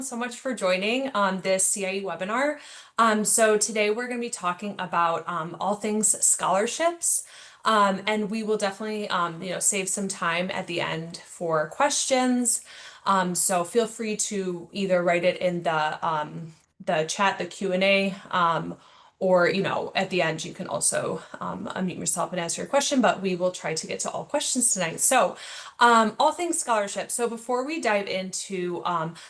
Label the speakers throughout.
Speaker 1: So much for joining this CIE webinar. So today we're going to be talking about all things scholarships, and we will definitely save some time at the end for questions. So feel free to either write it in the chat, the Q&A, or at the end you can also unmute yourself and ask your question, but we will try to get to all questions tonight. So all things scholarships. So before we dive into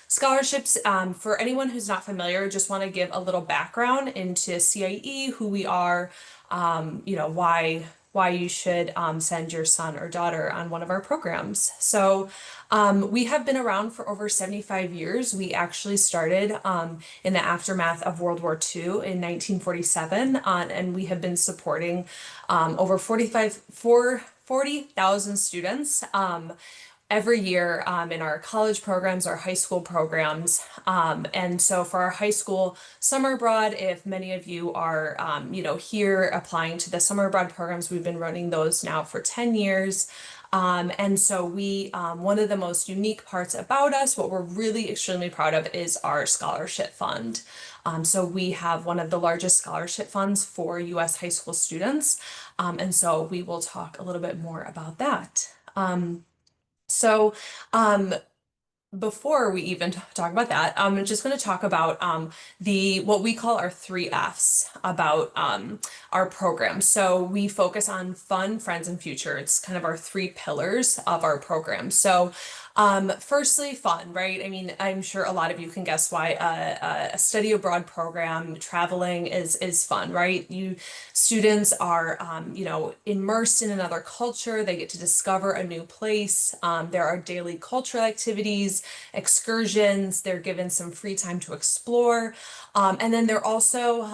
Speaker 1: scholarships, for anyone who's not familiar, just want to give a little background into CIE, who we are, why you should send your son or daughter on one of our programs. So we have been around for over 75 years. We actually started in the aftermath of World War II in 1947, and we have been supporting over 40,000 students every year in our college programs, our high school programs. And so for our high school summer abroad, if many of you are, here applying to the summer abroad programs, we've been running those now for 10 years. And so one of the most unique parts about us, what we're really extremely proud of, is our scholarship fund. So we have one of the largest scholarship funds for U.S. high school students. And so we will talk a little bit more about that. So before we even talk about that, I'm just going to talk about what we call our 3 Fs about our program. So we focus on fun, friends, and future. It's kind of our 3 pillars of our program. So firstly, fun, right? I mean, I'm sure a lot of you can guess why a study abroad program, traveling is fun, right? Students are, immersed in another culture. They get to discover a new place. There are daily cultural activities, excursions. They're given some free time to explore. And then they're also,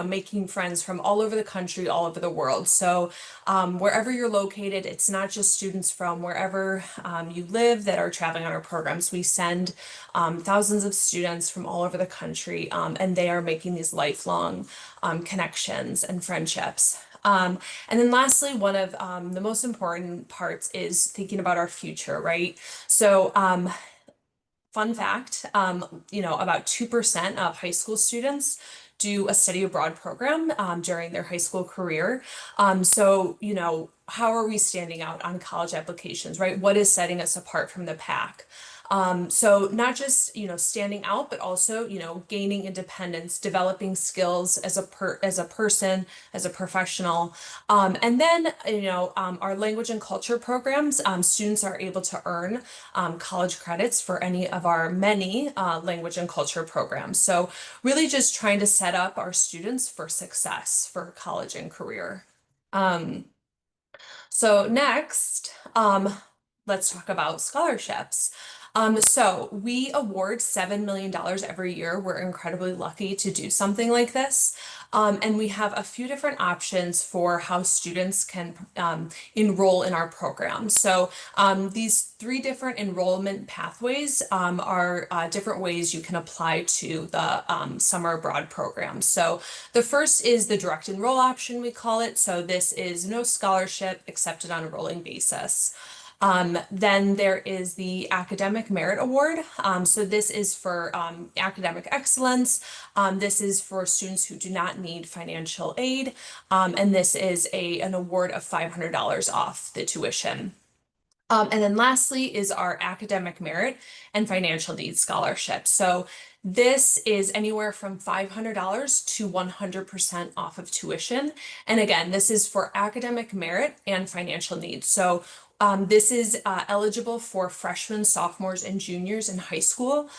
Speaker 1: making friends from all over the country, all over the world. So wherever you're located, it's not just students from wherever you live that are traveling on our programs. We send thousands of students from all over the country, and they are making these lifelong connections and friendships. And then lastly, one of the most important parts is thinking about our future, right? So fun fact, about 2% of high school students do a study abroad program during their high school career. So, how are we standing out on college applications, right? What is setting us apart from the pack? So not just, standing out, but also, gaining independence, developing skills as a person, as a professional. And then, our language and culture programs, students are able to earn college credits for any of our many language and culture programs. So really just trying to set up our students for success for college and career. So next, let's talk about scholarships. So we award $7 million every year. We're incredibly lucky to do something like this. And we have a few different options for how students can enroll in our program. So these 3 different enrollment pathways are different ways you can apply to the summer abroad program. So the first is the direct enroll option, we call it. So this is no scholarship, accepted on a rolling basis. Then there is the Academic Merit Award. So this is for academic excellence. This is for students who do not need financial aid. And this is an award of $500 off the tuition. And then lastly is our Academic Merit and Financial Needs Scholarship. So this is anywhere from $500 to 100% off of tuition. And again, this is for academic merit and financial needs. So this is eligible for freshmen, sophomores, and juniors in high school.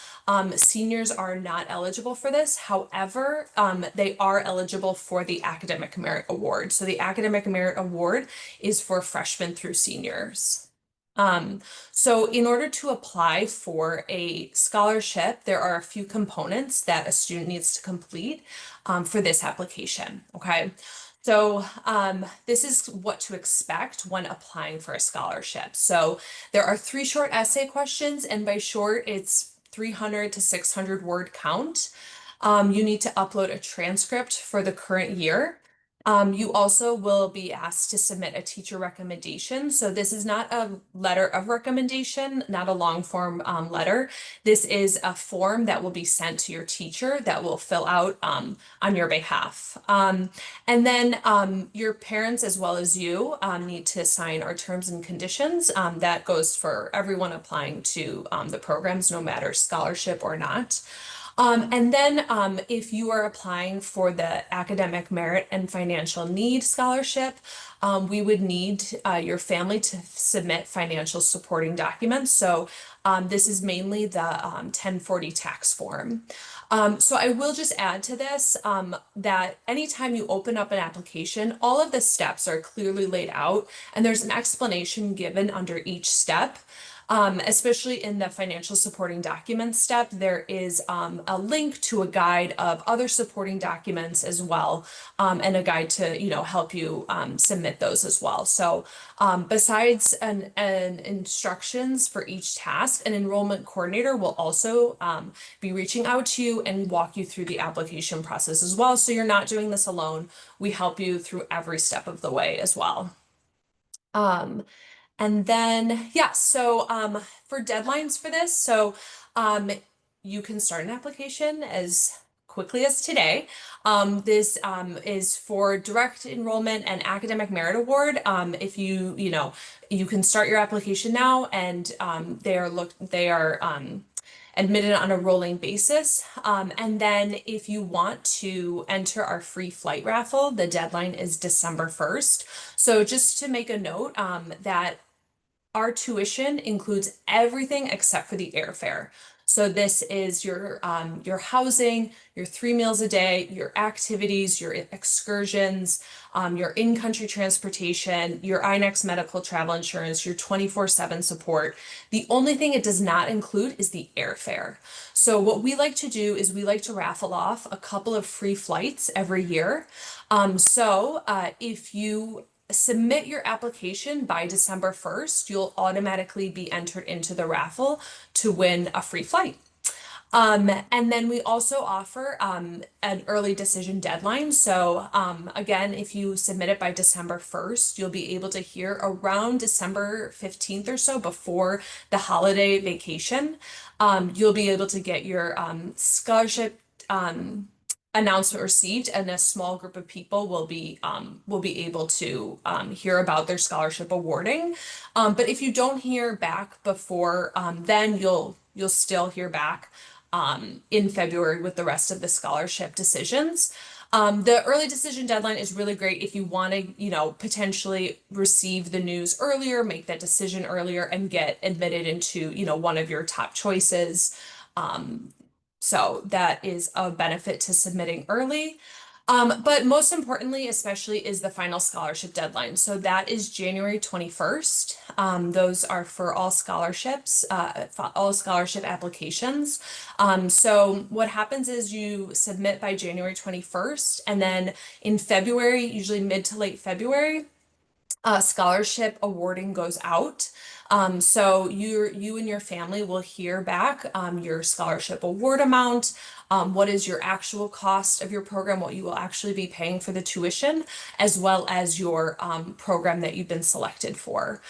Speaker 1: Seniors are not eligible for this. However, they are eligible for the Academic Merit Award. So the Academic Merit Award is for freshmen through seniors. So in order to apply for a scholarship, there are a few components that a student needs to complete for this application, okay? So this is what to expect when applying for a scholarship. So there are 3 short essay questions, and by short, it's 300 to 600 word count. You need to upload a transcript for the current year. You also will be asked to submit a teacher recommendation. So this is not a letter of recommendation, not a long form letter. This is a form that will be sent to your teacher that will fill out on your behalf. And then your parents as well as you need to sign our terms and conditions. That goes for everyone applying to the programs, no matter scholarship or not. And then if you are applying for the Academic Merit and Financial Need Scholarship, we would need your family to submit financial supporting documents. So this is mainly the 1040 tax form. So I will just add to this that anytime you open up an application, all of the steps are clearly laid out and there's an explanation given under each step. Especially in the financial supporting documents step, there is a link to a guide of other supporting documents as well, and a guide to, help you submit those as well. So besides an instructions for each task, an enrollment coordinator will also be reaching out to you and walk you through the application process as well. So you're not doing this alone. We help you through every step of the way as well. And then, yeah, so for deadlines for this, so you can start an application as quickly as today. This is for direct enrollment and academic merit award. If you can start your application now, and they are admitted on a rolling basis. And then if you want to enter our free flight raffle, the deadline is December 1st. So just to make a note, that our tuition includes everything except for the airfare. So this is your housing, your 3 meals a day, your activities, your excursions, your in-country transportation, your INEX medical travel insurance, your 24/7 support. The only thing it does not include is the airfare. So what we like to do is we like to raffle off a couple of free flights every year. If you submit your application by December 1st, you'll automatically be entered into the raffle to win a free flight. And then we also offer an early decision deadline. So again, if you submit it by December 1st, you'll be able to hear around December 15th or so before the holiday vacation. You'll be able to get your scholarship announcement received, and a small group of people will be able to hear about their scholarship awarding. But if you don't hear back before then, you'll still hear back in February with the rest of the scholarship decisions. The early decision deadline is really great if you want to, potentially receive the news earlier, make that decision earlier, and get admitted into, one of your top choices. So that is a benefit to submitting early. But most importantly, especially, is the final scholarship deadline. So that is January 21st. Those are for all scholarships, all scholarship applications. So what happens is you submit by January 21st, and then in February, usually mid to late February, scholarship awarding goes out. So you and your family will hear back your scholarship award amount, what is your actual cost of your program, what you will actually be paying for the tuition, as well as your program that you've been selected for.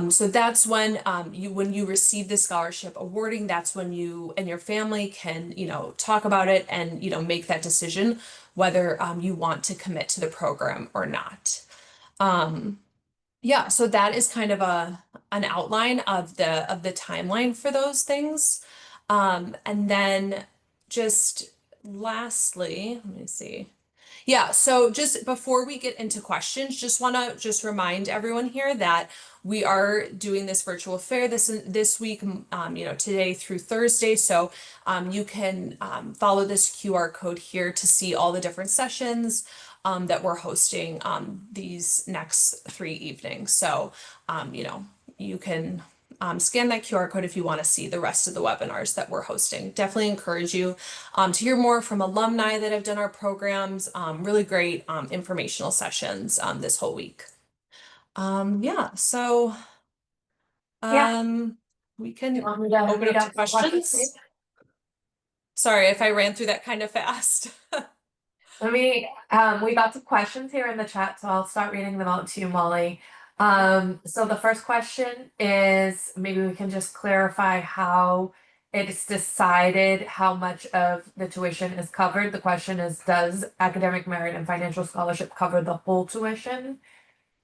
Speaker 1: So that's when when you receive the scholarship awarding, that's when you and your family can, talk about it and, make that decision whether you want to commit to the program or not. Yeah, so that is kind of an outline of the timeline for those things. And then just lastly, let me see. Yeah, so just before we get into questions, just want to just remind everyone here that we are doing this virtual fair this week, today through Thursday. So you can follow this QR code here to see all the different sessions that we're hosting these next 3 evenings. So, you can scan that QR code if you want to see the rest of the webinars that we're hosting. Definitely encourage you to hear more from alumni that have done our programs. Really great informational sessions this whole week. Yeah, so we can open up to questions. Sorry if I ran through that kind of fast.
Speaker 2: We got some questions here in the chat, so I'll start reading them out to you, Molly. So the first question is maybe we can just clarify how it's decided how much of the tuition is covered. The question is, does academic merit and financial scholarship cover the whole tuition?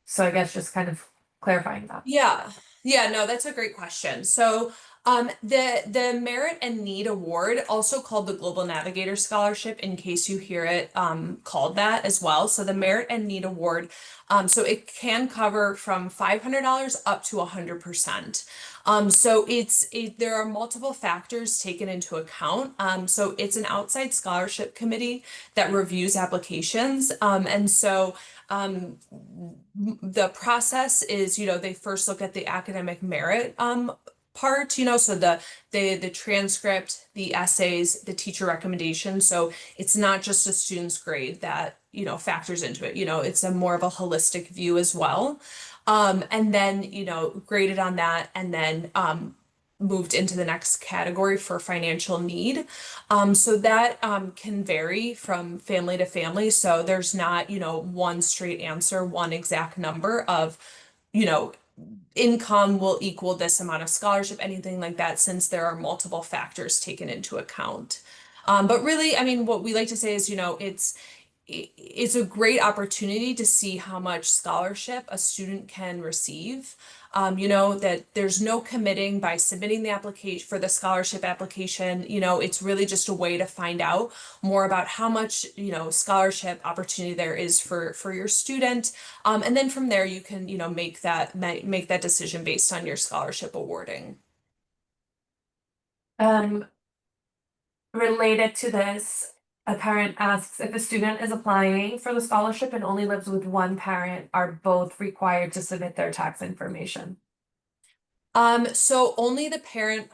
Speaker 2: So I guess just kind of clarifying that.
Speaker 1: Yeah. Yeah, no, that's a great question. So, the Merit and Need Award, also called the Global Navigator Scholarship, in case you hear it called that as well. So the Merit and Need Award, so it can cover from $500 up to 100%. There are multiple factors taken into account. So it's an outside scholarship committee that reviews applications. The process is, they first look at the academic merit part, so the transcript, the essays, the teacher recommendations. So it's not just a student's grade that, factors into it. It's a more of a holistic view as well. And then, graded on that, and then moved into the next category for financial need. So that can vary from family to family. So there's not, one straight answer, one exact number of, you know, income will equal this amount of scholarship, anything like that, since there are multiple factors taken into account. But really, I mean, what we like to say is, it's a great opportunity to see how much scholarship a student can receive. That there's no committing by submitting the application for the scholarship application. It's really just a way to find out more about how much, scholarship opportunity there is for your student. And then from there you can, make that decision based on your scholarship awarding.
Speaker 2: Um, Related to this, a parent asks if a student is applying for the scholarship and only lives with one parent, are both required to submit their tax information?
Speaker 1: So only the parent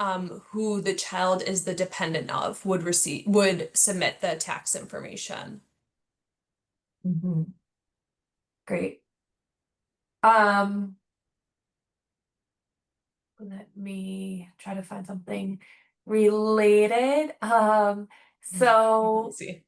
Speaker 1: who the child is the dependent of would submit the tax information.
Speaker 2: Mhm. Great. Um, Let me try to find something related. So
Speaker 1: See.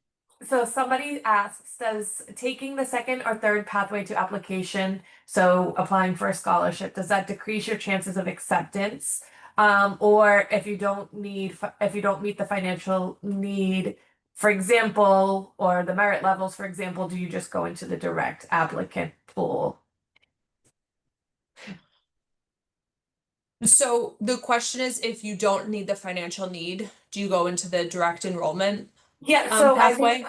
Speaker 2: So somebody asks, does taking the second or third pathway to application, so applying for a scholarship, does that decrease your chances of acceptance? Or if you don't meet the financial need, for example, or the merit levels, for example, do you just go into the direct applicant pool?
Speaker 1: So the question is, if you don't need the financial need, do you go into the direct enrollment
Speaker 2: Yeah, so
Speaker 1: pathway?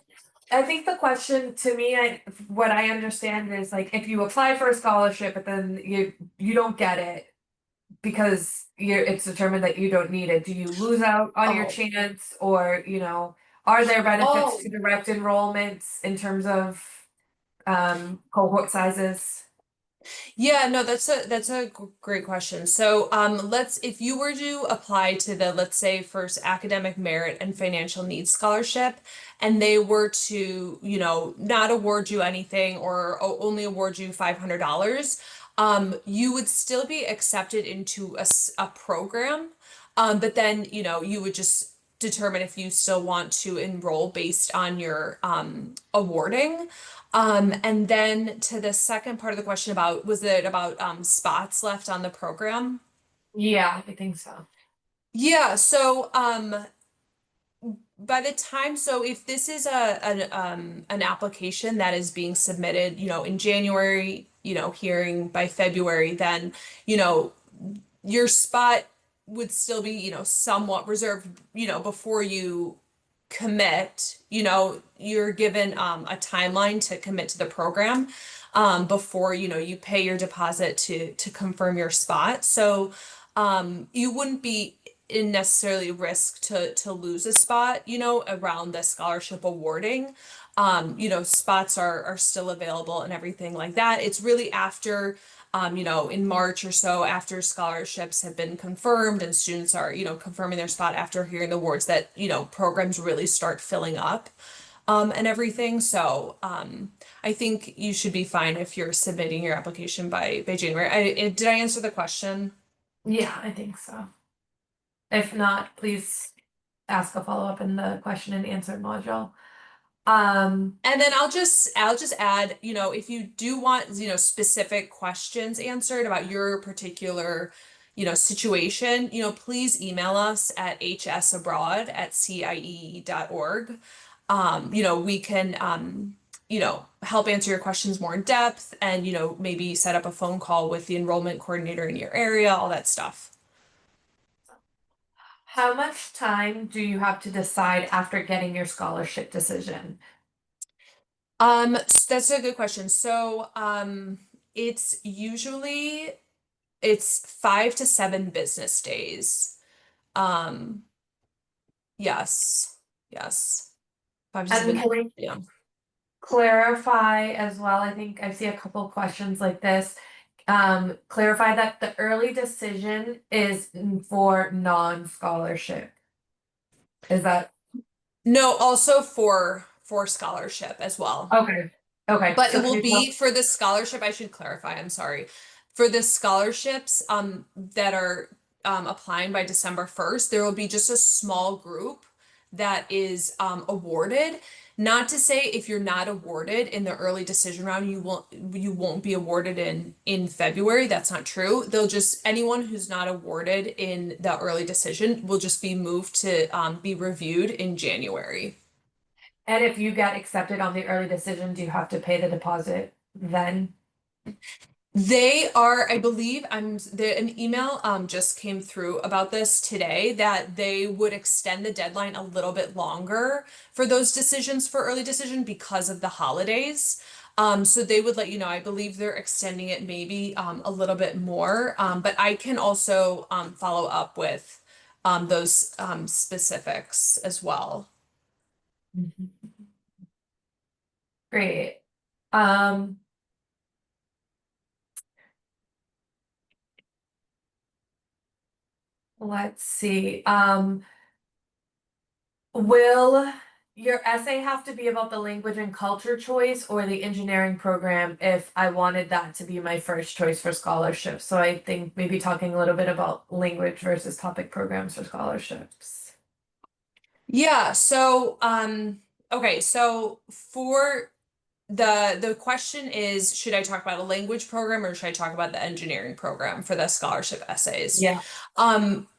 Speaker 2: I think the question to me, what I understand is like if you apply for a scholarship, but then you don't get it, because it's determined that you don't need it, do you lose out on your
Speaker 1: Oh,
Speaker 2: chance, or are there benefits
Speaker 1: oh,
Speaker 2: to direct enrollments in terms of cohort sizes?
Speaker 1: yeah, no, that's a great question. So, if you were to apply to the, let's say, first academic merit and financial needs scholarship, and they were to, not award you anything or only award you $500, you would still be accepted into a program. But then, you would just determine if you still want to enroll based on your awarding. And then to the second part of the question about, was it about spots left on the program?
Speaker 2: Yeah, I think so.
Speaker 1: Yeah, so by the time, so if this is an application that is being submitted, in January, hearing by February, then, you know, your spot would still be, somewhat reserved, before you commit, you're given a timeline to commit to the program before, you pay your deposit to confirm your spot. So you wouldn't be in necessarily risk to lose a spot, around the scholarship awarding. Spots are still available and everything like that. It's really after in March or so, after scholarships have been confirmed and students are, confirming their spot after hearing the awards, that, programs really start filling up, and everything. So, I think you should be fine if you're submitting your application by January. Did I answer the question?
Speaker 2: Yeah, I think so. If not, please ask a follow-up in the question and answer module.
Speaker 1: And then I'll just add, if you do want, specific questions answered about your particular, situation, please email us at hsabroad@ciee.org. We can help answer your questions more in depth and, maybe set up a phone call with the enrollment coordinator in your area, all that stuff.
Speaker 2: How much time do you have to decide after getting your scholarship decision?
Speaker 1: That's a good question. So, it's usually it's 5 to 7 business days. Um, yes, yes, 5 to 7.
Speaker 2: And can we
Speaker 1: Yeah.
Speaker 2: clarify as well? I think I see a couple questions like this. Clarify that the early decision is for non-scholarship. Is that
Speaker 1: No, also for scholarship as well.
Speaker 2: okay? Okay,
Speaker 1: But it
Speaker 2: so can
Speaker 1: will
Speaker 2: you
Speaker 1: be
Speaker 2: tell?
Speaker 1: for the scholarship, I should clarify, I'm sorry. For the scholarships that are applying by December 1st, there will be just a small group that is awarded. Not to say if you're not awarded in the early decision round, you won't be awarded in February. That's not true. They'll just anyone who's not awarded in the early decision will just be moved to be reviewed in January.
Speaker 2: And if you get accepted on the early decision, do you have to pay the deposit then?
Speaker 1: They are, I believe, an email just came through about this today that they would extend the deadline a little bit longer for those decisions for early decision because of the holidays. So they would let you know. I believe they're extending it maybe a little bit more. But I can also follow up with those specifics as well.
Speaker 2: Mhm. Great. Um, let's see. Will your essay have to be about the language and culture choice or the engineering program if I wanted that to be my first choice for scholarship? So I think maybe talking a little bit about language versus topic programs for scholarships.
Speaker 1: Yeah, so okay, so for the question is, should I talk about a language program or should I talk about the engineering program for the scholarship essays?
Speaker 2: Yeah.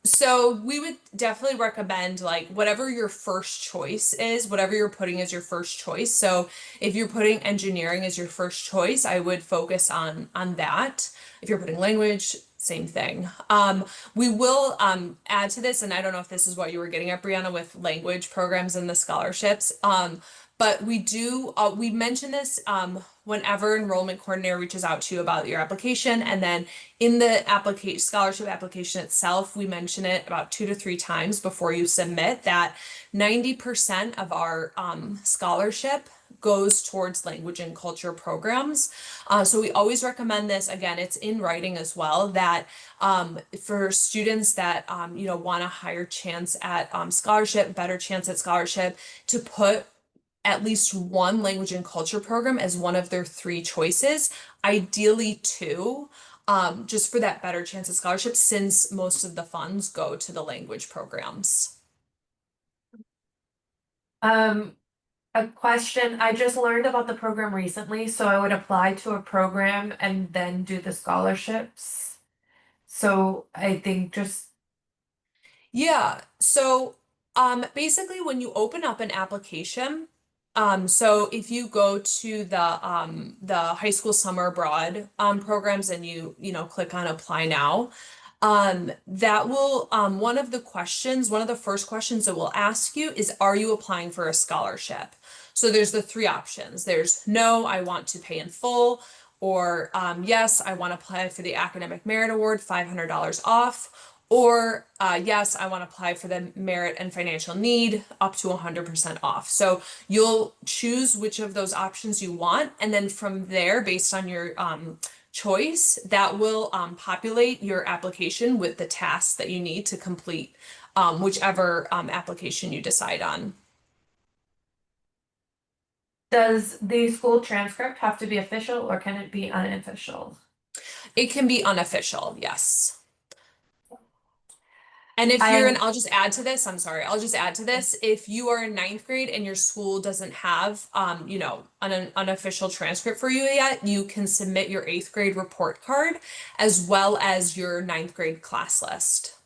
Speaker 1: So we would definitely recommend like whatever your first choice is, whatever you're putting as your first choice. So if you're putting engineering as your first choice, I would focus on that. If you're putting language, same thing. We will add to this, and I don't know if this is what you were getting at, Brianna, with language programs and the scholarships. But we mention this whenever enrollment coordinator reaches out to you about your application. And then in the application scholarship application itself, we mention it about 2 to 3 times before you submit that 90% of our scholarship goes towards language and culture programs. So we always recommend this. Again, it's in writing as well that for students that want a higher chance at scholarship, better chance at scholarship, to put at least one language and culture program as one of their three choices, ideally two, just for that better chance of scholarship, since most of the funds go to the language programs.
Speaker 2: Um, a question. I just learned about the program recently, so I would apply to a program and then do the scholarships. So I think just
Speaker 1: Yeah, so basically when you open up an application, so if you go to the high school summer abroad programs and you click on apply now, that will one of the first questions it will ask you is, are you applying for a scholarship? So there's the three options. There's no, I want to pay in full, or yes, I want to apply for the Academic Merit Award, $500 off. Or yes, I want to apply for the merit and financial need up to 100% off. So you'll choose which of those options you want. And then from there, based on your choice, that will populate your application with the tasks that you need to complete whichever application you decide on.
Speaker 2: does the school transcript have to be official or can it be unofficial?
Speaker 1: It can be unofficial, yes. And if you're in,
Speaker 2: I'm
Speaker 1: I'll just add to this, I'm sorry, I'll just add to this. If you are in ninth grade and your school doesn't have, an unofficial transcript for you yet, you can submit your eighth grade report card as well as your ninth grade class list.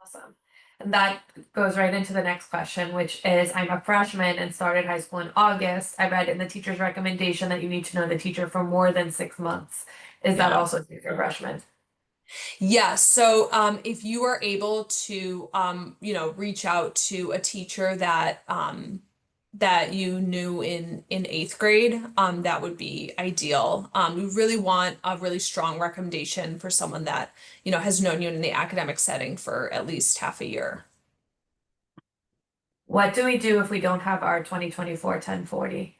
Speaker 2: awesome. And that goes right into the next question, which is I'm a freshman and started high school in August. I read in the teacher's recommendation that you need to know the teacher for more than 6 months. Is that
Speaker 1: Yeah.
Speaker 2: also true for freshmen?
Speaker 1: Yes. So if you are able to, reach out to a teacher that you knew in eighth grade, that would be ideal. We really want a really strong recommendation for someone that, has known you in the academic setting for at least half a year.
Speaker 2: What do we do if we don't have our 2024 1040?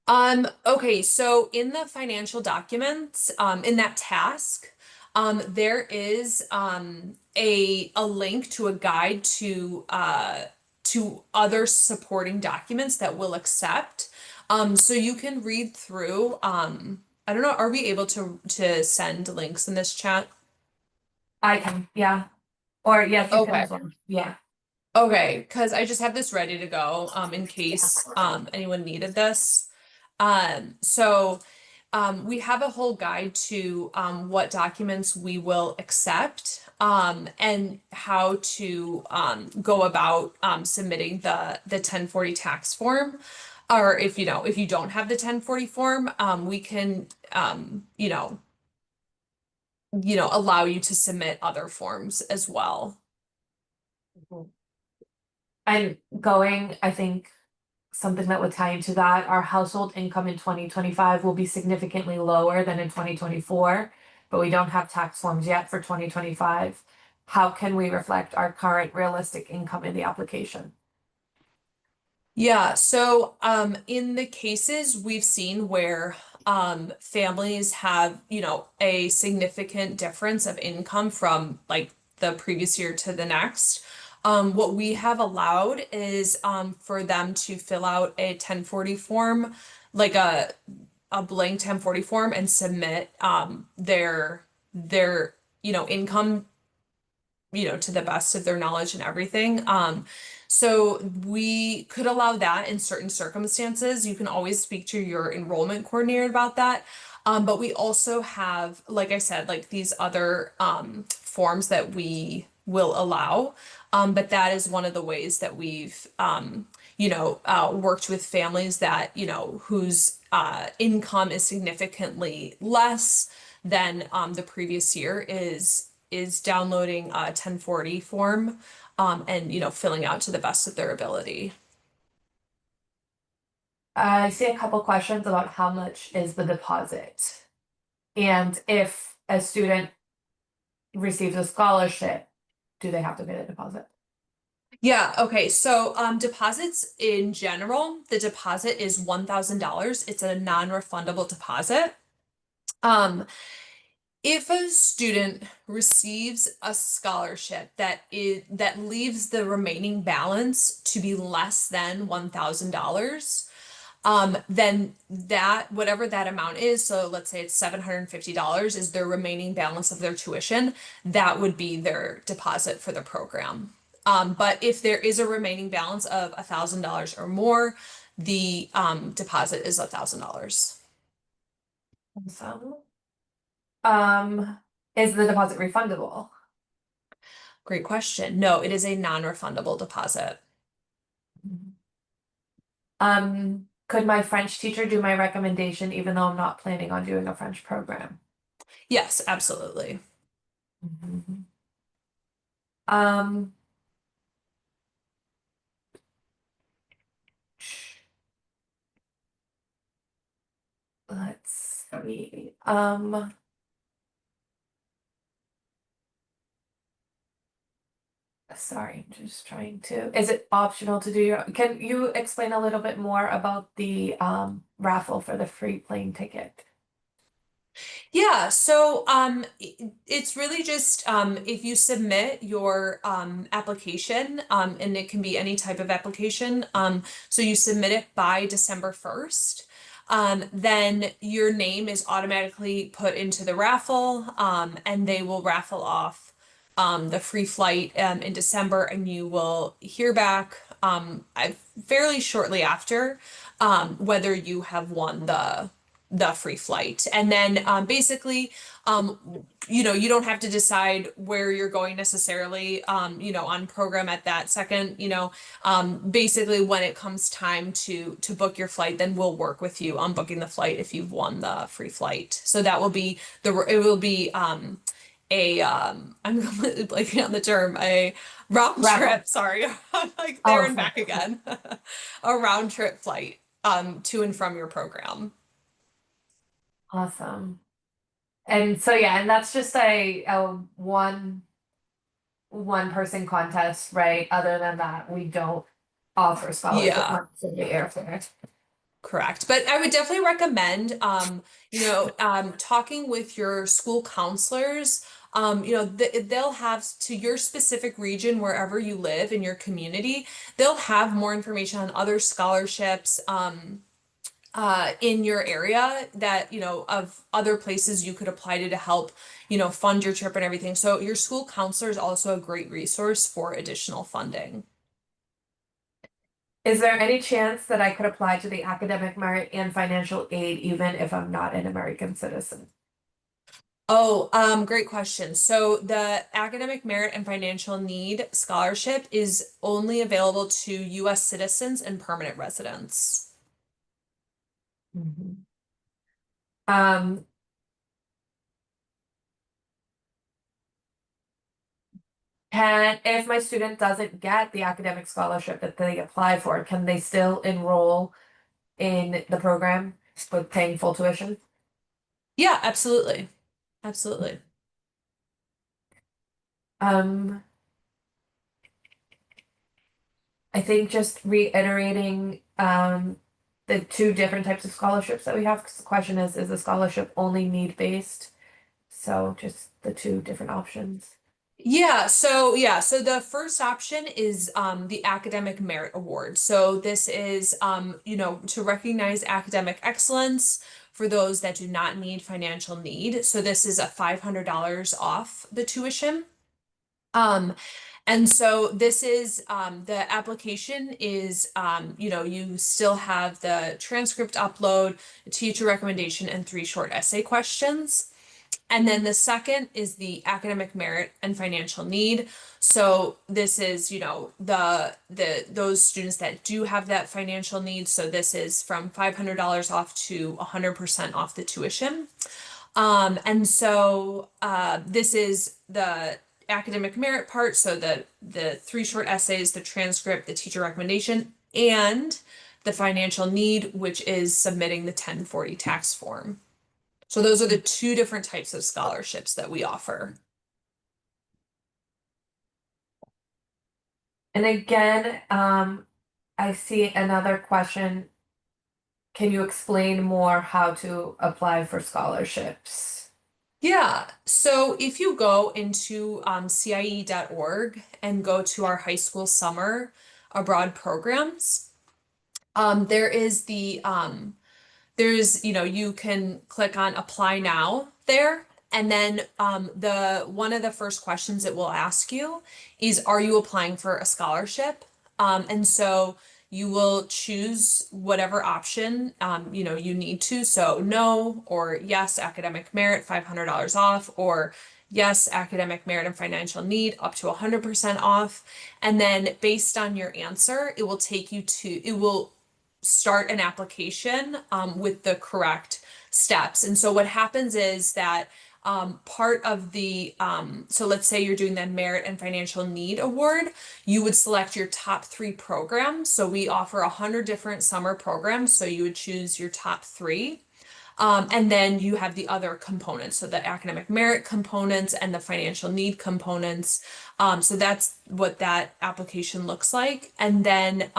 Speaker 1: Okay, so in the financial documents, in that task, there is a link to a guide to other supporting documents that we'll accept. So you can read through. I don't know, are we able to send links in this chat?
Speaker 2: I can, yeah. Or yes, you can
Speaker 1: Okay.
Speaker 2: as well. Yeah.
Speaker 1: Okay, because I just have this ready to go in case anyone needed this. So we have a whole guide to what documents we will accept and how to go about submitting the 1040 tax form. Or if you don't have the 1040 form, we can allow you to submit other forms as well.
Speaker 2: I'm going, I think something that would tie into that, our household income in 2025 will be significantly lower than in 2024, but we don't have tax forms yet for 2025. How can we reflect our current realistic income in the application?
Speaker 1: Yeah, so in the cases we've seen where families have, a significant difference of income from like the previous year to the next, what we have allowed is for them to fill out a 1040 form, like a blank 1040 form and submit their income, to the best of their knowledge and everything. So we could allow that in certain circumstances. You can always speak to your enrollment coordinator about that. But we also have, like I said, like these other forms that we will allow. But that is one of the ways that we've, worked with families that, whose income is significantly less than the previous year is downloading a 1040 form and filling out to the best of their ability.
Speaker 2: I see a couple questions about how much is the deposit. And if a student receives a scholarship, do they have to pay the deposit?
Speaker 1: Yeah, okay. So deposits in general, the deposit is $1,000. It's a non-refundable deposit. Um, if a student receives a scholarship that leaves the remaining balance to be less than $1,000, then that whatever that amount is, so let's say it's $750 is their remaining balance of their tuition, that would be their deposit for the program. But if there is a remaining balance of $1,000 or more, the deposit is $1,000.
Speaker 2: Awesome. Is the deposit refundable?
Speaker 1: Great question. No, it is a non-refundable deposit.
Speaker 2: Could my French teacher do my recommendation even though I'm not planning on doing a French program?
Speaker 1: Yes, absolutely.
Speaker 2: Um, let's see. Sorry, I'm just trying to. Is it optional to do your? Can you explain a little bit more about the raffle for the free plane ticket?
Speaker 1: Yeah, so it's really just if you submit your application, and it can be any type of application, so you submit it by December 1st, then your name is automatically put into the raffle, and they will raffle off the free flight in December, and you will hear back fairly shortly after whether you have won the free flight. And then basically, um, you don't have to decide where you're going necessarily, on program at that second, basically when it comes time to book your flight, then we'll work with you on booking the flight if you've won the free flight. So that will be it will be I'm completely blanking on the term, a round
Speaker 2: Raffle.
Speaker 1: trip, sorry, I'm like there
Speaker 2: Oh,
Speaker 1: and back again. A round trip flight to and from your program.
Speaker 2: awesome. And so yeah, and that's just a one person contest, right? Other than that, we don't offer scholarship
Speaker 1: Yeah.
Speaker 2: money for the airfare.
Speaker 1: Correct. But I would definitely recommend, talking with your school counselors. They'll have to your specific region, wherever you live in your community, they'll have more information on other scholarships, in your area that, of other places you could apply to help, fund your trip and everything. So your school counselor is also a great resource for additional funding.
Speaker 2: Is there any chance that I could apply to the academic merit and financial aid even if I'm not an American citizen?
Speaker 1: Oh, great question. So the Academic Merit and Financial Need Scholarship is only available to US citizens and permanent residents.
Speaker 2: Mhm. Um, if my student doesn't get the academic scholarship that they apply for, can they still enroll in the program with paying full tuition?
Speaker 1: Yeah, absolutely. Absolutely.
Speaker 2: Um, I think just reiterating the two different types of scholarships that we have, because the question is the scholarship only need-based? So just the two different options.
Speaker 1: So the first option is the Academic Merit Award. So this is to recognize academic excellence for those that do not need financial need. So this is a $500 off the tuition. Um, and so this is the application is you still have the transcript upload, teacher recommendation, and three short essay questions. And then the second is the academic merit and financial need. So this is, the those students that do have that financial need. So this is from $500 off to 100% off the tuition. This is the academic merit part. So the three short essays, the transcript, the teacher recommendation, and the financial need, which is submitting the 1040 tax form. So those are the two different types of scholarships that we offer.
Speaker 2: And again, I see another question. Can you explain more how to apply for scholarships?
Speaker 1: Yeah, so if you go into CIE.org and go to our high school summer abroad programs, there is you can click on apply now there. And then the one of the first questions it will ask you is, are you applying for a scholarship? And so you will choose whatever option you need to. So no or yes, academic merit, $500 off, or yes, academic merit and financial need up to 100% off. And then based on your answer, it will start an application with the correct steps. And so what happens is that part of so let's say you're doing the Merit and Financial Need Award, you would select your top three programs. So we offer 100 different summer programs. So you would choose your top three. And then you have the other components, so the academic merit components and the financial need components. So that's what that application looks like. And then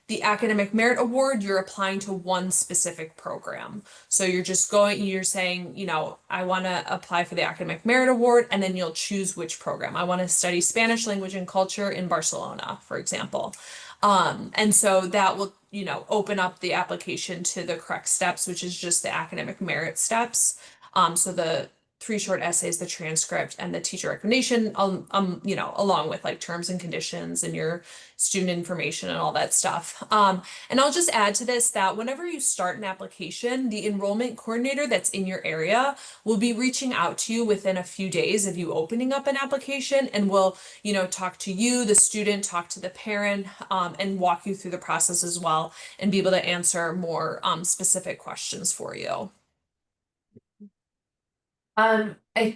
Speaker 1: the academic merit award, you're applying to one specific program. So you're saying, I want to apply for the academic merit award, and then you'll choose which program. I want to study Spanish language and culture in Barcelona, for example. And so that will, open up the application to the correct steps, which is just the academic merit steps. So three short essays, the transcript, and the teacher recommendation, along with like terms and conditions and your student information and all that stuff. And I'll just add to this that whenever you start an application, the enrollment coordinator that's in your area will be reaching out to you within a few days of you opening up an application and will, talk to you, the student, talk to the parent, and walk you through the process as well and be able to answer more specific questions for you.
Speaker 2: I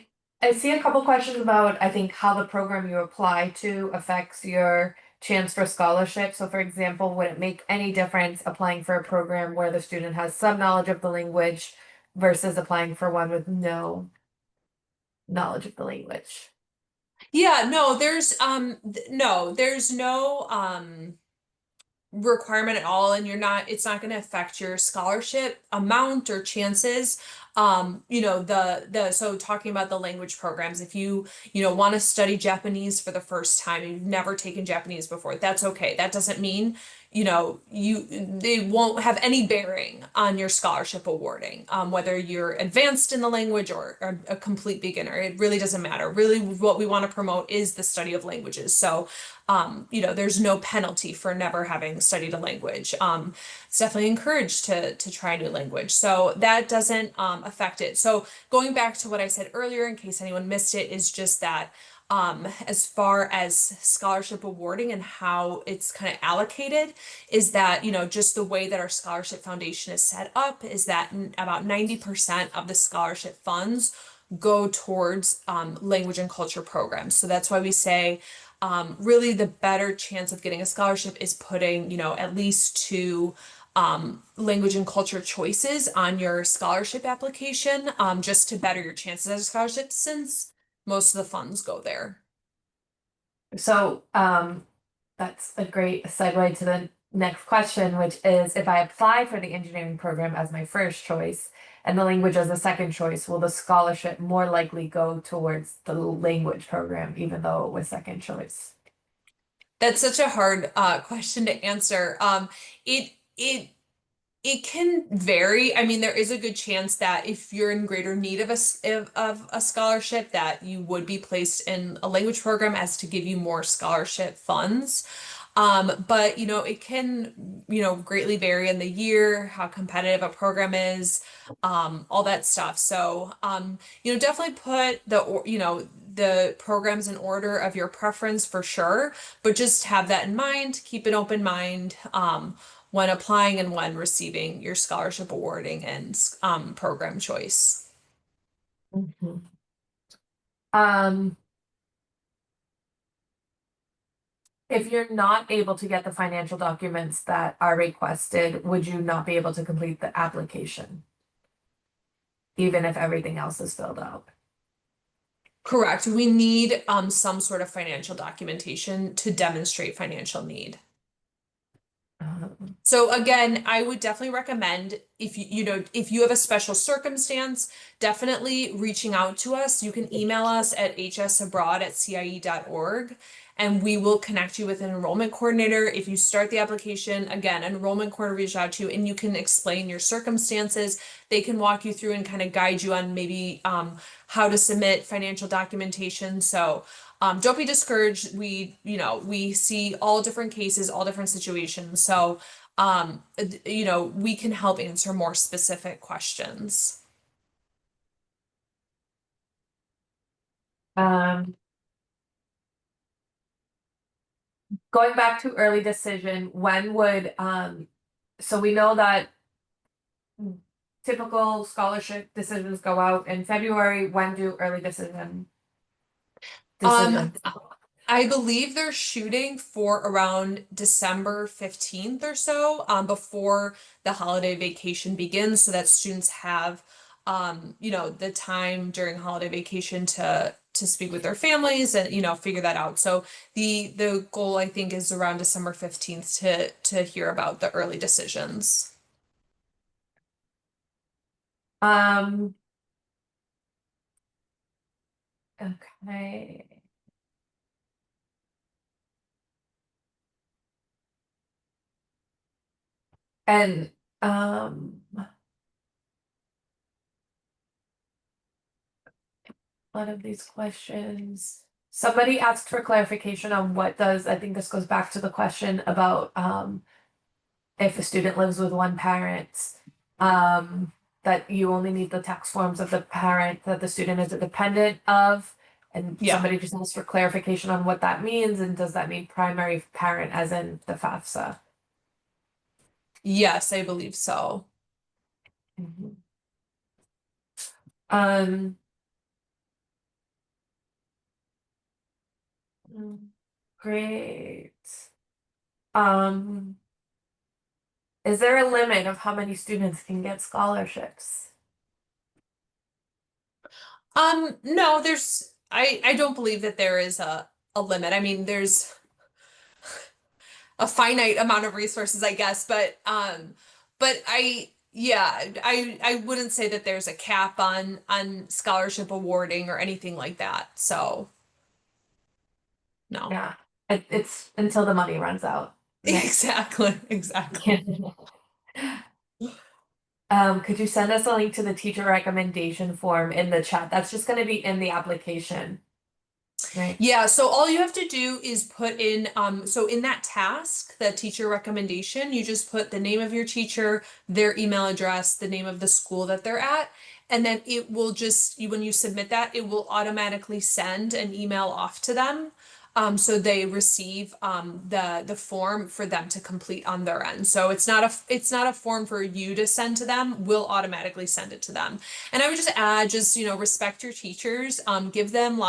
Speaker 2: see a couple questions about, I think, how the program you apply to affects your chance for scholarship. So for example, would it make any difference applying for a program where the student has some knowledge of the language versus applying for one with no knowledge of the language?
Speaker 1: Yeah, no, there's no requirement at all, and it's not going to affect your scholarship amount or chances. So talking about the language programs, if you want to study Japanese for the first time and you've never taken Japanese before, that's okay. That doesn't mean they won't have any bearing on your scholarship awarding, whether you're advanced in the language or a complete beginner. It really doesn't matter. Really, what we want to promote is the study of languages. So there's no penalty for never having studied a language. It's definitely encouraged to try a new language. So that doesn't affect it. So going back to what I said earlier, in case anyone missed it, is just that as far as scholarship awarding and how it's kind of allocated, is that, just the way that our scholarship foundation is set up is that about 90% of the scholarship funds go towards language and culture programs. So that's why we say really the better chance of getting a scholarship is putting, at least two language and culture choices on your scholarship application, just to better your chances at a scholarship since most of the funds go there.
Speaker 2: So, that's a great segue to the next question, which is if I apply for the engineering program as my first choice and the language as a second choice, will the scholarship more likely go towards the language program, even though it was second choice?
Speaker 1: That's such a hard question to answer. It it it can vary. I mean, there is a good chance that if you're in greater need of a scholarship, that you would be placed in a language program as to give you more scholarship funds. But it can, greatly vary in the year, how competitive a program is, all that stuff. So, definitely put the programs in order of your preference for sure, but just have that in mind, keep an open mind, when applying and when receiving your scholarship awarding and program choice.
Speaker 2: Mhm. Um, if you're not able to get the financial documents that are requested, would you not be able to complete the application, even if everything else is filled out?
Speaker 1: Correct. We need some sort of financial documentation to demonstrate financial need.
Speaker 2: Um,
Speaker 1: So again, I would definitely recommend if you have a special circumstance, definitely reaching out to us. You can email us at hsabroad@cie.org and we will connect you with an enrollment coordinator. If you start the application, again, an enrollment coordinator reach out to you and you can explain your circumstances. They can walk you through and kind of guide you on maybe how to submit financial documentation. So don't be discouraged. We see all different cases, all different situations. So we can help answer more specific questions.
Speaker 2: um, going back to early decision, when would so we know that typical scholarship decisions go out in February. When do early
Speaker 1: Um,
Speaker 2: decisions?
Speaker 1: I believe they're shooting for around December 15th or so, before the holiday vacation begins, so that students have, the time during holiday vacation to speak with their families and, figure that out. So the goal, I think, is around December 15th to hear about the early decisions.
Speaker 2: Um, okay. And um one of these questions. Somebody asked for clarification on I think this goes back to the question about if a student lives with one parent, um, that you only need the tax forms of the parent that the student is a dependent of. And
Speaker 1: Yeah.
Speaker 2: somebody just asked for clarification on what that means, and does that mean primary parent as in the FAFSA?
Speaker 1: Yes, I believe so.
Speaker 2: Mhm. Um, great. Um, is there a limit of how many students can get scholarships?
Speaker 1: No, I don't believe that there is a limit. I mean, there's a finite amount of resources, I guess, but I wouldn't say that there's a cap on scholarship awarding or anything like that. So, no.
Speaker 2: Yeah, it's until the money runs out. Right.
Speaker 1: Exactly, exactly.
Speaker 2: Could you send us a link to the teacher recommendation form in the chat? That's just gonna be in the application, right?
Speaker 1: Yeah, so all you have to do is put in, so in that task, that teacher recommendation, you just put the name of your teacher, their email address, the name of the school that they're at, and then it will just, when you submit that, it will automatically send an email off to them. So they receive the form for them to complete on their end. So it's not a form for you to send to them. We'll automatically send it to them. And I would just add, respect your teachers, give them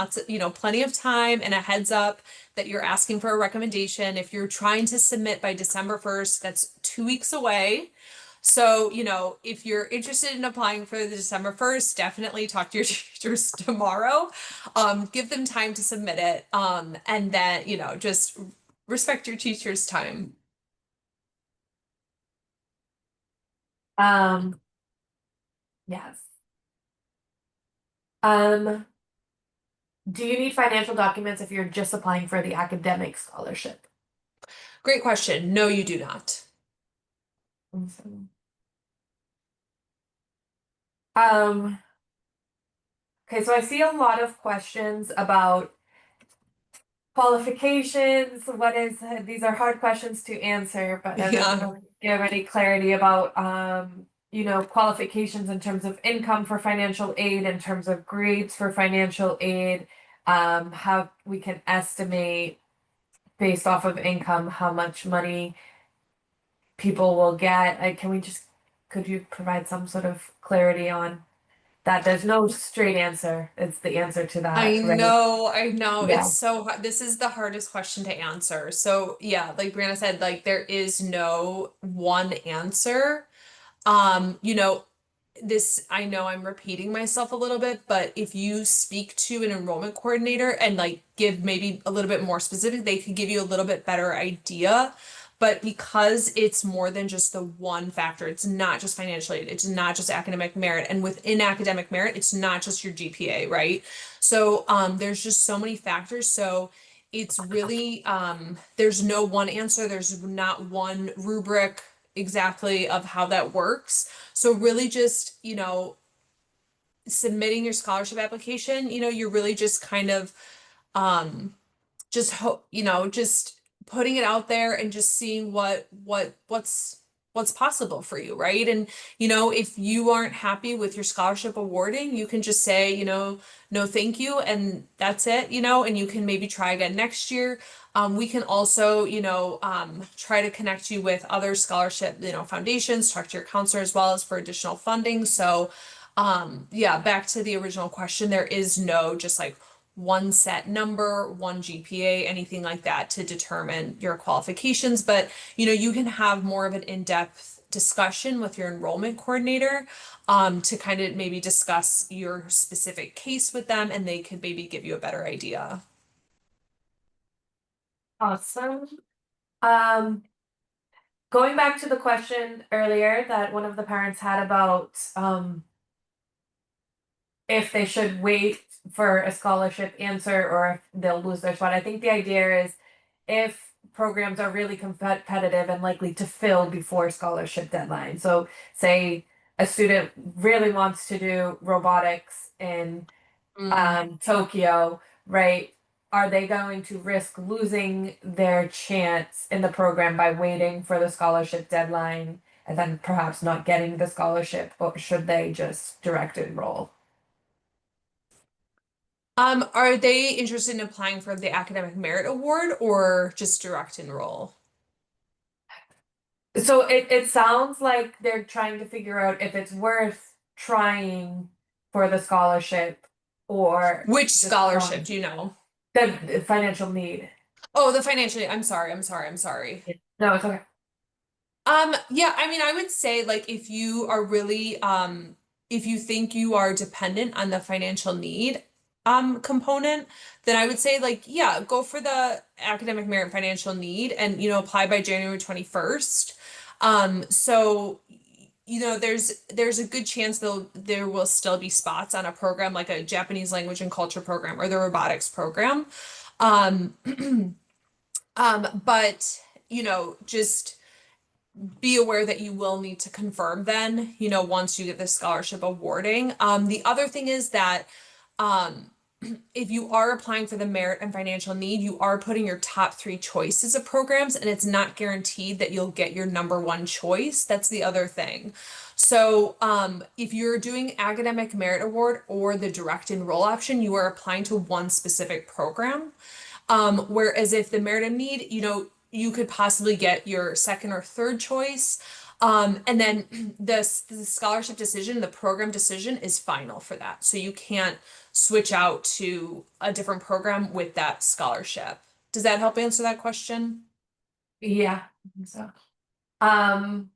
Speaker 1: plenty of time and a heads up that you're asking for a recommendation. If you're trying to submit by December 1st, that's 2 weeks away. So, if you're interested in applying for the December 1st, definitely talk to your teachers tomorrow. Give them time to submit it. And then, just respect your teacher's time.
Speaker 2: Um, yes. Um, do you need financial documents if you're just applying for the academic scholarship?
Speaker 1: Great question. No, you do not.
Speaker 2: Awesome. Um, okay, so I see a lot of questions about qualifications. These are hard questions to answer, but I don't
Speaker 1: Yeah.
Speaker 2: really give any clarity about qualifications in terms of income for financial aid, in terms of grades for financial aid, how we can estimate based off of income how much money people will get. Could you provide some sort of clarity on that? There's no straight answer. It's the answer to
Speaker 1: I
Speaker 2: that, right?
Speaker 1: know, I know.
Speaker 2: Yeah.
Speaker 1: It's so hard. This is the hardest question to answer. So, yeah, like Brianna said, like there is no one answer. You know, I know I'm repeating myself a little bit, but if you speak to an enrollment coordinator and like give maybe a little bit more specific, they could give you a little bit better idea. But because it's more than just the one factor, it's not just financial aid, it's not just academic merit. And within academic merit, it's not just your GPA, right? So there's just so many factors. So it's really there's no one answer, there's not one rubric exactly of how that works. So really just, submitting your scholarship application, you're really just kind of um just putting it out there and just seeing what's possible for you, right? And if you aren't happy with your scholarship awarding, you can just say, no, thank you, and that's it, and you can maybe try again next year. We can also, try to connect you with other scholarship, foundations, talk to your counselor as well as for additional funding. So, yeah, back to the original question, there is no just like one set number, one GPA, anything like that to determine your qualifications. But, you can have more of an in-depth discussion with your enrollment coordinator to kind of maybe discuss your specific case with them, and they could maybe give you a better idea.
Speaker 2: Awesome. Um, Going back to the question earlier that one of the parents had about if they should wait for a scholarship answer or if they'll lose their spot. I think the idea is if programs are really competitive and likely to fill before scholarship deadline. So say a student really wants to do robotics in Tokyo, right? Are they going to risk losing their chance in the program by waiting for the scholarship deadline and then perhaps not getting the scholarship, or should they just direct enroll?
Speaker 1: Are they interested in applying for the Academic Merit Award or just direct enroll?
Speaker 2: So it sounds like they're trying to figure out if it's worth trying for the scholarship or
Speaker 1: Which
Speaker 2: just
Speaker 1: scholarship
Speaker 2: trying
Speaker 1: do you know?
Speaker 2: the financial need.
Speaker 1: Oh, the financial. I'm sorry.
Speaker 2: No, it's okay.
Speaker 1: Yeah, I mean, I would say like if you are really if you think you are dependent on the financial need component, then I would say like yeah, go for the academic merit financial need and apply by January 21st. So there's a good chance there will still be spots on a program like a Japanese language and culture program or the robotics program. Um but just be aware that you will need to confirm then, once you get the scholarship awarding. The other thing is that um, if you are applying for the merit and financial need, you are putting your top three choices of programs, and it's not guaranteed that you'll get your number one choice. That's the other thing. So, if you're doing academic merit award or the direct enroll option, you are applying to one specific program. Whereas if the merit and need, you could possibly get your second or third choice. And then the scholarship decision, the program decision is final for that. So you can't switch out to a different program with that scholarship. Does that help answer that question?
Speaker 2: Yeah, I think so. Um,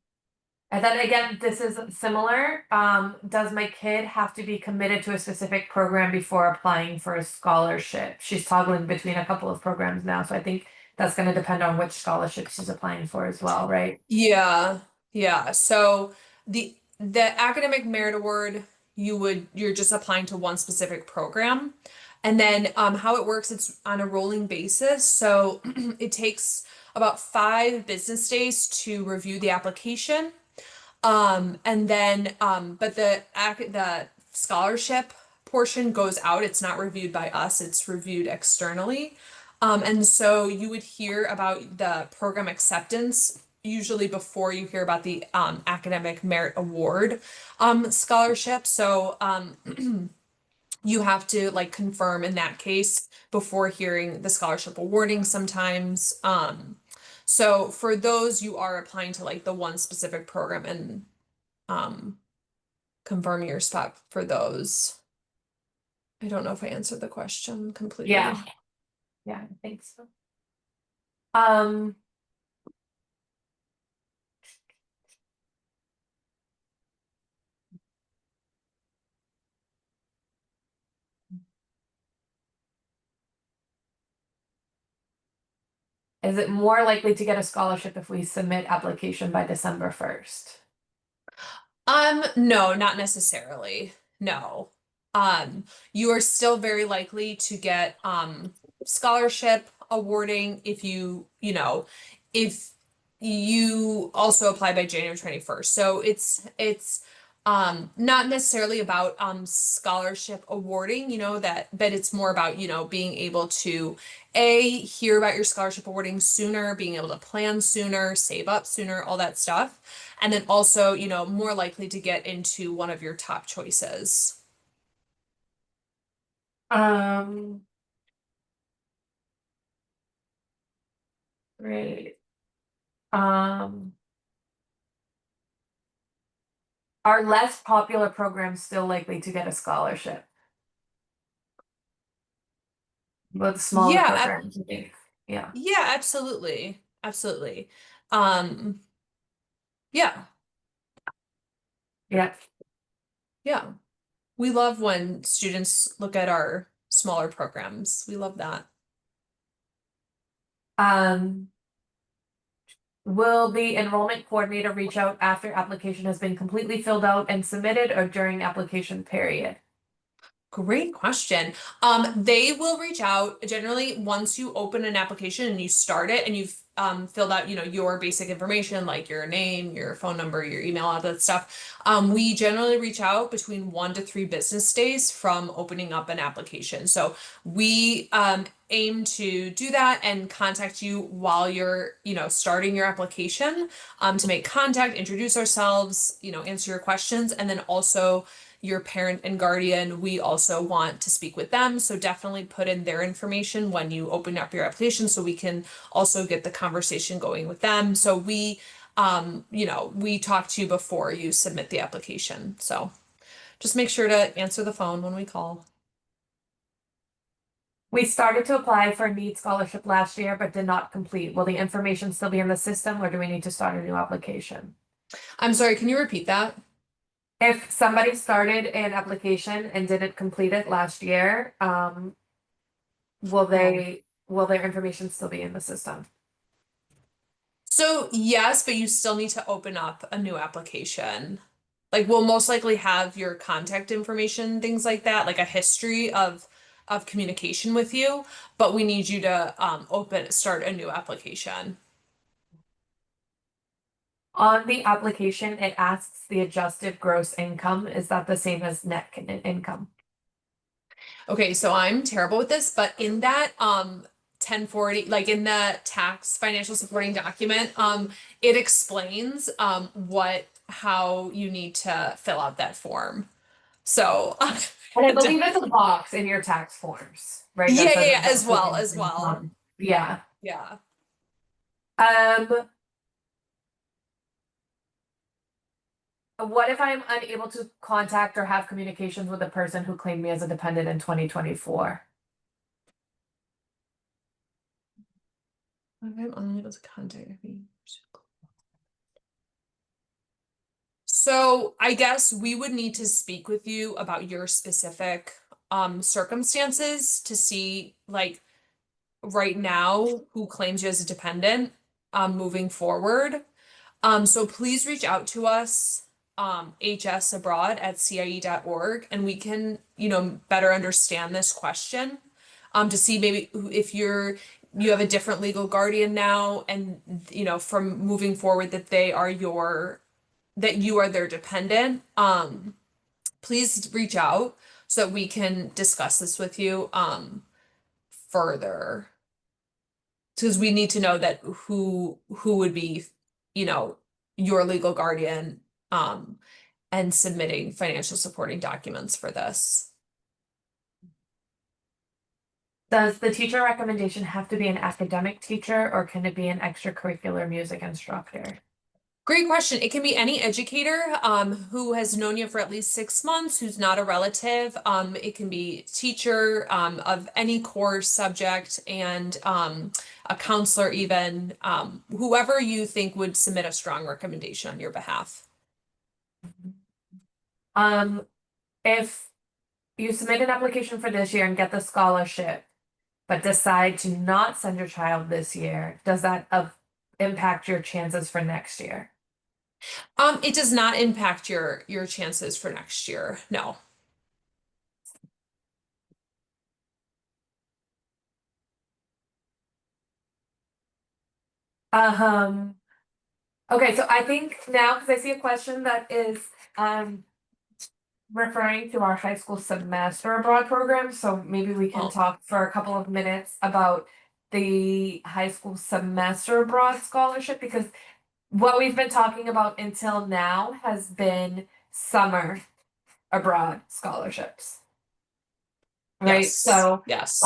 Speaker 2: and then again, this is similar. Does my kid have to be committed to a specific program before applying for a scholarship? She's toggling between a couple of programs now, so I think that's going to depend on which scholarship she's applying for as well, right?
Speaker 1: Yeah, yeah. So the academic merit award, you're just applying to one specific program. And then how it works, it's on a rolling basis. So it takes about 5 business days to review the application. And then but the scholarship portion goes out. It's not reviewed by us, it's reviewed externally. And so you would hear about the program acceptance usually before you hear about the academic merit award scholarship. So you have to like confirm in that case before hearing the scholarship awarding sometimes. So for those, you are applying to like the one specific program and um, confirm your spot for those. I don't know if I answered the question completely.
Speaker 2: Yeah, yeah, I think so. Um, is it more likely to get a scholarship if we submit application by December 1st?
Speaker 1: No, not necessarily. No. You are still very likely to get scholarship awarding if you also apply by January 21st. So it's not necessarily about scholarship awarding, but it's more about, being able to hear about your scholarship awarding sooner, being able to plan sooner, save up sooner, all that stuff. And then also, more likely to get into one of your top choices.
Speaker 2: Um, great. Um, are less popular programs still likely to get a scholarship? But smaller
Speaker 1: Yeah,
Speaker 2: programs, I think. Yeah.
Speaker 1: yeah, absolutely. Absolutely. Um, yeah,
Speaker 2: Yeah.
Speaker 1: yeah. We love when students look at our smaller programs. We love that.
Speaker 2: Um, will the enrollment coordinator reach out after application has been completely filled out and submitted or during application period?
Speaker 1: Great question. They will reach out generally once you open an application and you start it and filled out, your basic information like your name, your phone number, your email, all that stuff, we generally reach out between 1 to 3 business days from opening up an application. So we aim to do that and contact you while you're, starting your application, to make contact, introduce ourselves, answer your questions, and then also your parent and guardian, we also want to speak with them. So definitely put in their information when you open up your application so we can also get the conversation going with them. So we talk to you before you submit the application. So just make sure to answer the phone when we call.
Speaker 2: We started to apply for a NEED scholarship last year, but did not complete. Will the information still be in the system, or do we need to start a new application?
Speaker 1: I'm sorry, can you repeat that?
Speaker 2: If somebody started an application and didn't complete it last year, will their information still be in the system?
Speaker 1: So yes, but you still need to open up a new application. Like we'll most likely have your contact information, things like that, like a history of communication with you, but we need you to start a new application.
Speaker 2: On the application, it asks the adjusted gross income. Is that the same as net income?
Speaker 1: Okay, so I'm terrible with this, but in that 1040, like in the tax financial supporting document, it explains how you need to fill out that form. So
Speaker 2: And I believe it's a box in your tax forms, right?
Speaker 1: yeah,
Speaker 2: That says
Speaker 1: yeah, as
Speaker 2: adjusted
Speaker 1: well,
Speaker 2: gross
Speaker 1: as well.
Speaker 2: income. Yeah.
Speaker 1: Yeah.
Speaker 2: What if I'm unable to contact or have communications with the person who claimed me as a dependent in 2024?
Speaker 1: I'm unable to contact me. So I guess we would need to speak with you about your specific circumstances to see like right now who claims you as a dependent moving forward. So please reach out to us, hsabroad@cie.org, and we can, better understand this question, to see maybe if you have a different legal guardian now, and, from moving forward that you are their dependent. Please reach out so that we can discuss this with you, further because we need to know that who would be, you know, your legal guardian, and submitting financial supporting documents for this.
Speaker 2: Does the teacher recommendation have to be an academic teacher, or can it be an extracurricular music instructor?
Speaker 1: Great question. It can be any educator who has known you for at least 6 months, who's not a relative. It can be teacher of any core subject, and a counselor even, whoever you think would submit a strong recommendation on your behalf.
Speaker 2: If you submit an application for this year and get the scholarship, but decide to not send your child this year, does that impact your chances for next year?
Speaker 1: It does not impact your chances for next year. No.
Speaker 2: Okay, so I think now, because I see a question that is referring to our high school semester abroad program, so maybe we can
Speaker 1: Oh.
Speaker 2: talk for a couple of minutes about the high school semester abroad scholarship, because what we've been talking about until now has been summer abroad scholarships. Right?
Speaker 1: Yes.
Speaker 2: So
Speaker 1: Yes.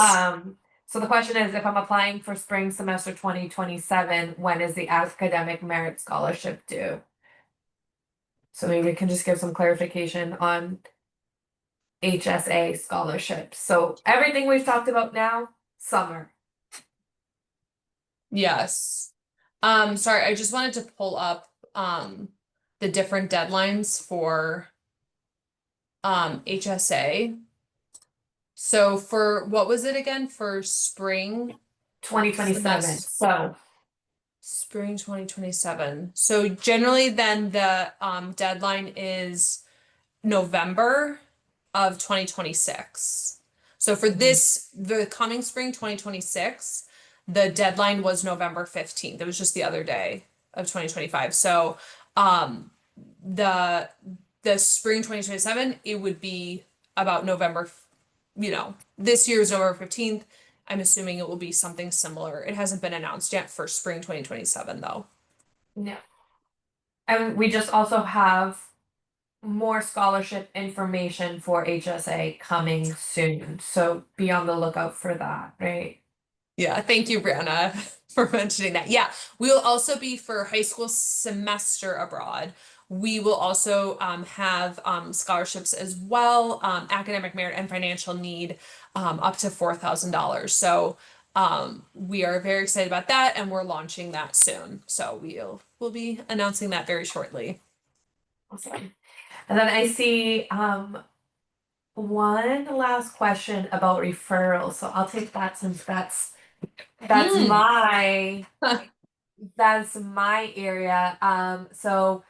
Speaker 2: so the question is, if I'm applying for spring semester 2027, when is the academic merit scholarship due? So maybe we can just give some clarification on HSA scholarships. So everything we've talked about now, summer.
Speaker 1: Yes. Sorry, I just wanted to pull up the different deadlines for HSA. So for what was it again for spring
Speaker 2: 2027.
Speaker 1: semester?
Speaker 2: So
Speaker 1: Spring 2027. So generally then the deadline is November of 2026. So for the coming spring 2026, The deadline was November 15th. It was just the other day of 2025. So um the the spring 2027, it would be about November, this year's November 15th. I'm assuming it will be something similar. It hasn't been announced yet for spring 2027 though.
Speaker 2: Yeah. And we just also have more scholarship information for HSA coming soon. So be on the lookout for that, right?
Speaker 1: Yeah, thank you, Brianna, for mentioning that. Yeah, we'll also be for high school semester abroad. We will also have scholarships as well, academic merit and financial need, up to $4,000. So we are very excited about that, and we're launching that soon. So we'll be announcing that very shortly.
Speaker 2: Awesome. And then I see one last question about referrals. So I'll take that since that's
Speaker 1: Mm.
Speaker 2: that's my area. So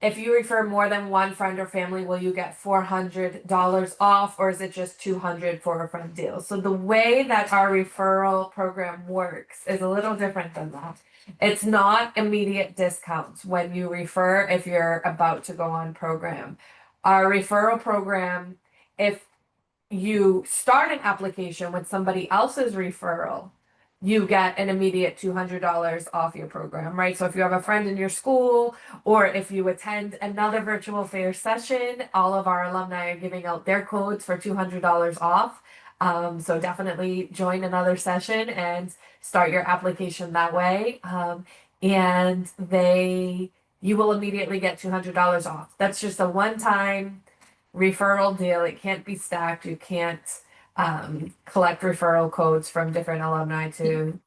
Speaker 2: if you refer more than one friend or family, will you get $400 off, or is it just 200 for a friend deal? So the way that our referral program works is a little different than that. It's not immediate discounts when you refer if you're about to go on program. Our referral program, if you start an application with somebody else's referral, you get an immediate $200 off your program, right? So if you have a friend in your school, or if you attend another virtual fair session, all of our alumni are giving out their codes for $200 off. So definitely join another session and start your application that way. And you will immediately get $200 off. That's just a one-time referral deal. It can't be stacked. You can't collect referral codes from different alumni to,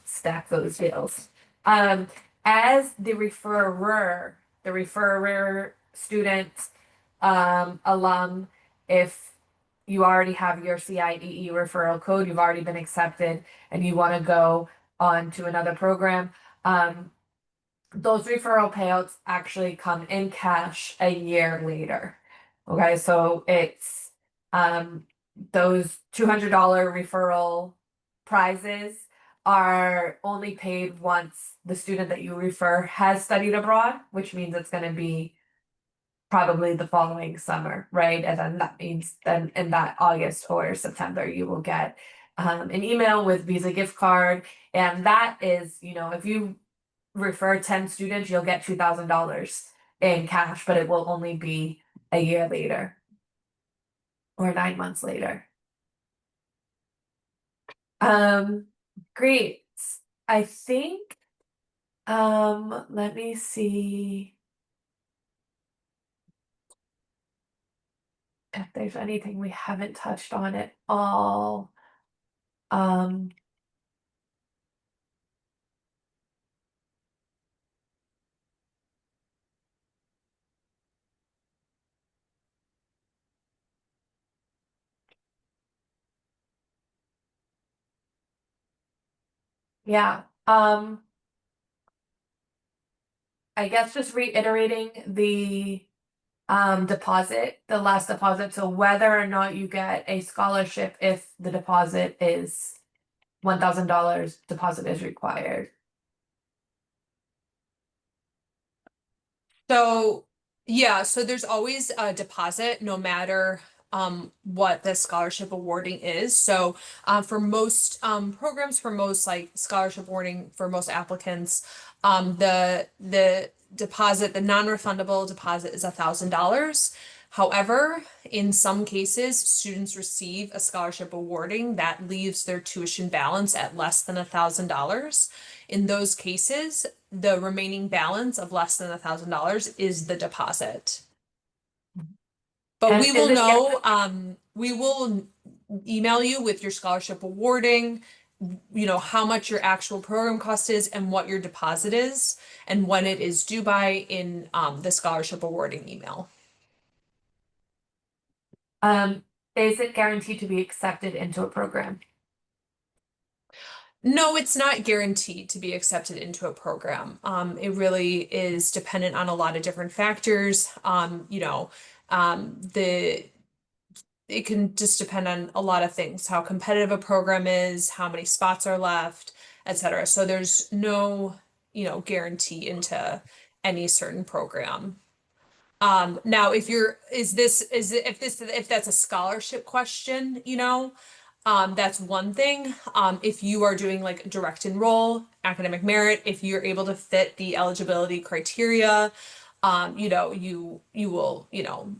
Speaker 2: stack those deals. As the referrer student, alum, if you already have your CIEE referral code, you've already been accepted, and you want to go on to another program, those referral payouts actually come in cash a year later. Okay, so it's those $200 referral prizes are only paid once the student that you refer has studied abroad, which means it's going to be probably the following summer, right? And then that means then in that August or September, you will get an email with Visa gift card. And that is, if you refer 10 students, you'll get $2,000 in cash, but it will only be a year later or 9 months later. Great. I think, let me see if there's anything we haven't touched on at all. Um, yeah. I guess just reiterating the deposit, the last deposit. So whether or not you get a scholarship, if the deposit is $1,000, deposit is required.
Speaker 1: So, yeah, so there's always a deposit no matter what the scholarship awarding is. So, for most programs, for most like scholarship awarding for most applicants, the deposit, the non-refundable deposit is $1,000. However, in some cases, students receive a scholarship awarding that leaves their tuition balance at less than $1,000. In those cases, the remaining balance of less than $1,000 is the deposit. But
Speaker 2: And
Speaker 1: we
Speaker 2: is
Speaker 1: will
Speaker 2: it
Speaker 1: know, we will email you with your scholarship awarding, how much your actual program cost is and what your deposit is and when it is due by in the scholarship awarding email.
Speaker 2: Is it guaranteed to be accepted into a program?
Speaker 1: No, it's not guaranteed to be accepted into a program. It really is dependent on a lot of different factors. The it can just depend on a lot of things, how competitive a program is, how many spots are left, etc. So there's no, guarantee into any certain program. Now if you're, is this, is it, if that's a scholarship question, that's one thing. If you are doing like direct enroll, academic merit, if you're able to fit the eligibility criteria, you will,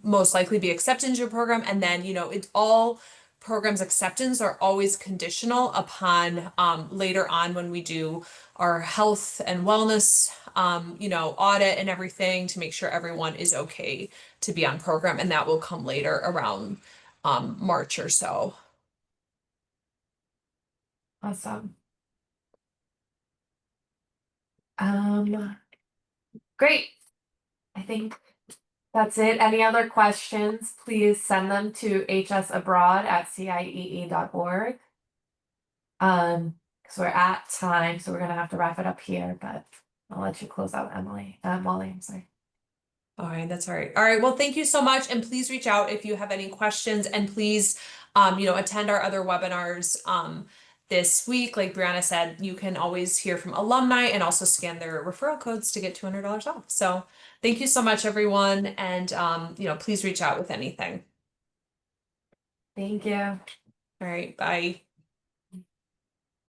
Speaker 1: most likely be accepted into your program. And then, it's all programs acceptance are always conditional upon later on when we do our health and wellness audit and everything to make sure everyone is okay to be on program, and that will come later around March or so.
Speaker 2: Awesome. Great. I think that's it. Any other questions, please send them to hsabroad@ciee.org. Because we're at time, so we're gonna have to wrap it up here, but I'll let you close out, Emily. Molly, I'm sorry.
Speaker 1: All right, that's all right. All right, well, thank you so much, and please reach out if you have any questions, and please, attend our other webinars this week. Like Brianna said, you can always hear from alumni and also scan their referral codes to get $200 off. So thank you so much, everyone, and please reach out with anything.
Speaker 2: Thank you.
Speaker 1: All right, bye.